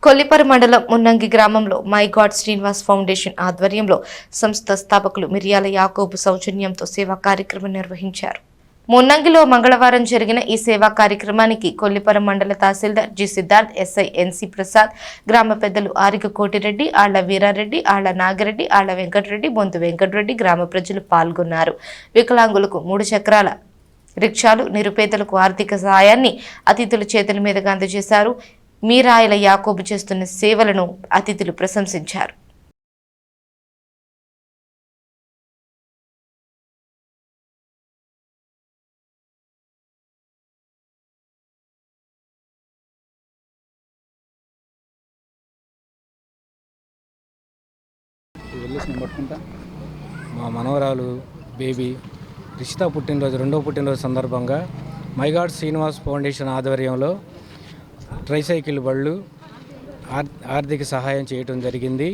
కొల్లిపర మండలం మున్నంగి గ్రామంలో my God Srinivas foundation ఆధ్వర్యంలో సంస్థ స్థాపకులు మిరియాల యాకోబు సౌజన్యంతో సేవా కార్యక్రమం నిర్వహించారు. మున్నంగిలో మంగళవారం జరిగిన ఈ సేవా కార్యక్రమానికి కొల్లిపర మండల తహసీల్దార్ జి సిద్ధార్థ్, ఎస్ఐ ఎన్సి ప్రసాద్, గ్రామ పెద్దలు ఆరిక కోటిరెడ్డి, ఆళ్ల వీరారెడ్డి, ఆళ్ల నాగిరెడ్డి, ఆళ్ల వెంకటరెడ్డి, బొంతు వెంకటరెడ్డి గ్రామ ప్రజలు పాల్గొన్నారు. వికలాంగులకు 3 చక్రాల రిక్షాలు, నిరుపేదలకు ఆర్థిక సహాయాన్ని అతిథుల చేతుల మీదుగా అందజేశారు. మీరాయల యాకోబు చేస్తున్న సేవలను అతిథులు ప్రశంసించారు. మా మనవరాలు బేబీ రిషిత పుట్టినరోజు, 2వ పుట్టినరోజు సందర్భంగా మైగాడ్ శ్రీనివాస్ ఫౌండేషన్ ఆధ్వర్యంలో ట్రైసైకిల్ బళ్ళు ఆర్థిక సహాయం చేయటం జరిగింది.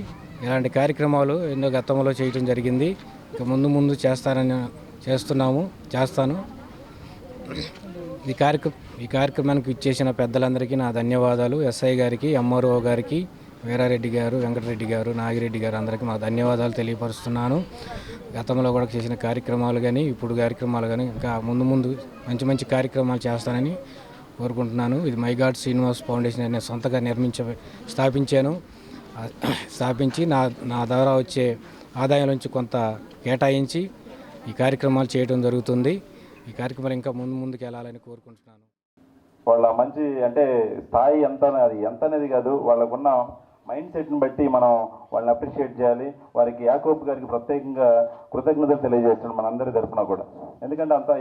ఇలాంటి కార్యక్రమాలు ఎన్నో గతంలో చేయటం జరిగింది. ఇక ముందు చేస్తాను. ఈ కార్యక్రమానికి ఇచ్చేసిన పెద్దలందరికీ నా ధన్యవాదాలు. ఎస్ఐ గారికి, ఎంఆర్ఓ గారికి, వీరారెడ్డి గారు, వెంకటరెడ్డి గారు, నాగిరెడ్డి గారు అందరికీ మా ధన్యవాదాలు తెలియపరుస్తున్నాను. గతంలో కూడా చేసిన కార్యక్రమాలు కానీ, ఇప్పుడు కార్యక్రమాలు కానీ ఇంకా ముందు మంచి కార్యక్రమాలు చేస్తానని కోరుకుంటున్నాను. ఇది మైగాడ్ శ్రీనివాస్ ఫౌండేషన్ అనే సొంతగా స్థాపించి నా ద్వారా వచ్చే ఆదాయం నుంచి కొంత కేటాయించి ఈ కార్యక్రమాలు చేయడం జరుగుతుంది. ఈ కార్యక్రమాలు ఇంకా ముందుకు వెళ్ళాలని కోరుకుంటున్నాను. వాళ్ళ మంచి అంటే స్థాయి ఎంత అనేది కాదు, వాళ్ళకున్న మైండ్ సెట్ని బట్టి మనం వాళ్ళని అప్రిషియేట్ చేయాలి. వారికి యాకోబ్ గారికి ప్రత్యేకంగా కృతజ్ఞతలు తెలియజేస్తున్నాం మనందరి తరఫున కూడా.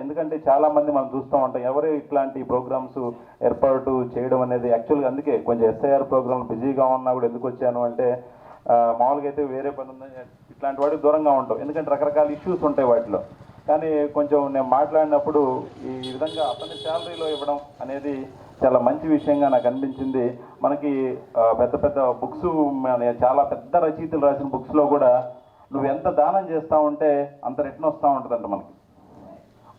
ఎందుకంటే చాలామంది మనం చూస్తూ ఉంటాం, ఎవరు ఇట్లాంటి ప్రోగ్రామ్స్ ఏర్పాటు చేయడం అనేది యాక్చువల్గా అందుకే కొంచెం ఎస్ఐఆర్ ప్రోగ్రాంలు బిజీగా ఉన్నా కూడా ఎందుకు వచ్చాను అంటే మామూలుగా అయితే వేరే పని ఉందని ఇట్లాంటి వాటికి దూరంగా ఉంటాం. ఎందుకంటే రకరకాల ఇష్యూస్ ఉంటాయి వాటిలో. కానీ కొంచెం నేను మాట్లాడినప్పుడు ఈ విధంగా అతని శాలరీలో ఇవ్వడం అనేది చాలా మంచి విషయంగా నాకు అనిపించింది. మనకి పెద్ద బుక్స్, చాలా పెద్ద రచయితలు రాసిన బుక్స్లో కూడా నువ్వు ఎంత దానం చేస్తూ ఉంటే అంత రిటర్న్ వస్తూ ఉంటుందంట మనకి.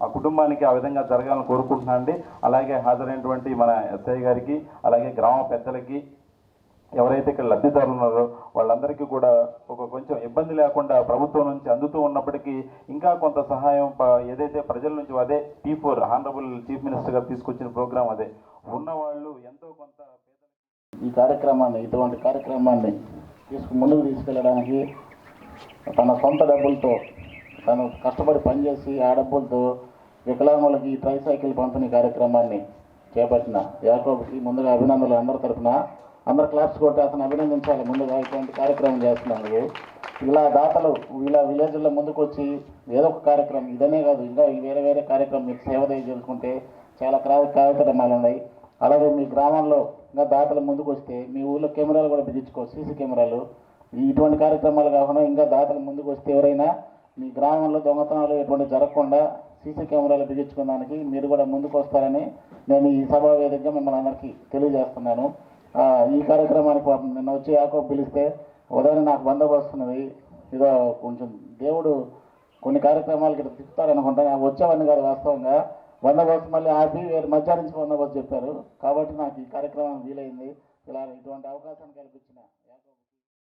ఆ కుటుంబానికి ఆ విధంగా జరగాలని కోరుకుంటున్నాను అండి. అలాగే హాజరైనటువంటి మన ఎస్ఐ గారికి, అలాగే గ్రామ పెద్దలకి, ఎవరైతే ఇక్కడ లబ్ధిదారులు ఉన్నారో వాళ్ళందరికీ కూడా కొంచెం ఇబ్బంది లేకుండా ప్రభుత్వం నుంచి అందుతూ ఉన్నప్పటికీ ఇంకా కొంత సహాయం ఏదైతే ప్రజల నుంచి అదే P4 హానరబుల్ చీఫ్ మినిస్టర్ గారు తీసుకొచ్చిన ప్రోగ్రాం అదే ఉన్నవాళ్ళు ఎంతో కొంత ఇటువంటి కార్యక్రమాన్ని ముందుకు తీసుకెళ్ళడానికి తన సొంత డబ్బులతో తను కష్టపడి పనిచేసి ఆ డబ్బులతో వికలాంగులకి ట్రైసైకిల్ పంపిణీ కార్యక్రమాన్ని చేపట్టిన యాకోబుకి ముందుగా అభినందనలు అందరి తరఫున. అందరు క్లాప్స్ కొట్టి అతను అభినందించాలి. ముందుగా ఇటువంటి కార్యక్రమం చేస్తున్నారు. ఇలా దాతలు ఇలా విలేజ్లో ముందుకు వచ్చి ఏదో ఒక కార్యక్రమం ఇదనే కాదు, ఇంకా వేరే కార్యక్రమం మీకు సేవ చేసుకుంటే చాలా కార్యక్రమాలు ఉన్నాయి. అలాగే మీ గ్రామంలో ఇంకా దాతలు ముందుకు వస్తే మీ ఊళ్ళో కెమెరాలు కూడా బిగించుకో, సీసీ కెమెరాలు. ఇటువంటి కార్యక్రమాలు కాకుండా ఇంకా దాతలు ముందుకు వస్తే ఎవరైనా మీ గ్రామంలో దొంగతనాలు ఎటువంటి జరగకుండా సీసీ కెమెరాలు బిగించుకోవడానికి మీరు కూడా ముందుకు వస్తారని నేను ఈ సభా వేదికగా మిమ్మల్ని అందరికీ తెలియజేస్తున్నాను. ఈ కార్యక్రమానికి నిన్న వచ్చి యాకోబ్ పిలిస్తే ఉదయం నాకు బందోబస్తు ఉన్నది, ఇదో కొంచెం దేవుడు కొన్ని కార్యక్రమాలకి తిప్పుతారనుకుంటాను. వచ్చేవన్నీ కాదు, వాస్తవంగా బందోబస్తు మళ్ళీ ఆపి మధ్యాహ్నం నుంచి బందోబస్తు చెప్పారు. కాబట్టి నాకు ఈ కార్యక్రమం వీలైంది. ఇటువంటి అవకాశాన్ని కల్పించిన